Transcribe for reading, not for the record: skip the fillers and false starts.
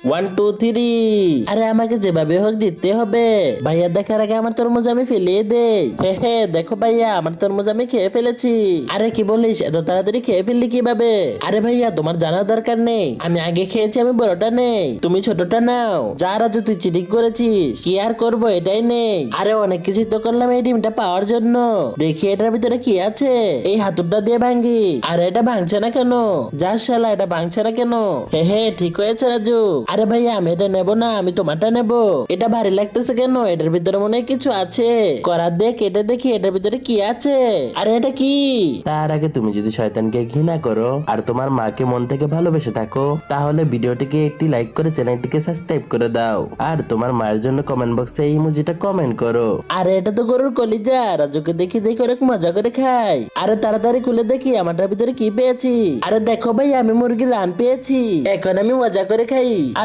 1 2 3। আরে আমাকে যেভাবে হোক জিততে হবে। ভাইয়া দেখার আগে আমার তরমুজ আমি ফেলিয়ে দেই। হে হে, দেখো ভাইয়া আমার তরমুজ আমি খেয়ে ফেলেছি। আরে কি বলিস, এত তাড়াতাড়ি খেয়ে ফেললি কিভাবে? আরে ভাইয়া তোমার জানার দরকার নেই, আমি আগে খেয়েছি, আমি বড়টা নেই, তুমি ছোটটা নাও। যা রাজু তুই চিটিং করেছিস, কি আর করবো, এটাই নেই। আরে অনেক কিছু তো করলাম এই ডিমটা পাওয়ার জন্য। দেখি এটার ভিতরে কি আছে, এই হাতুড়টা দিয়ে ভাঙ্গি। আরে এটা ভাঙছে না কেন? যা শালা, এটা ভাঙছে না কেন? হে হে, ঠিক হয়েছে রাজু। আরে ভাইয়া আমি এটা নেবো না, আমি তোমারটা নেবো। এটা ভারী লাগতেছে কেন? এটার ভিতরে মনে হয় কিছু আছে। করার দেখ, এটা দেখি এটার ভিতরে কি আছে। আরে এটা কি? তার আগে তুমি যদি শয়তানকে ঘৃণা করো আর তোমার মাকে মন থেকে ভালোবেসে থাকো, তাহলে ভিডিওটিকে একটি লাইক করে চ্যানেলটিকে সাবস্ক্রাইব করে দাও। আর তোমার মায়ের জন্য কমেন্ট বক্সে এই ইমোজিটা কমেন্ট করো। আরে এটা তো গরুর কলিজা, রাজুকে দেখি দেখি অনেক মজা করে খাই। আরে তাড়াতাড়ি খুলে দেখি আমারটার ভিতরে কি পেয়েছি। আরে দেখো ভাই, আমি মুরগির রান পেয়েছি, এখন আমি মজা করে খাই। আরে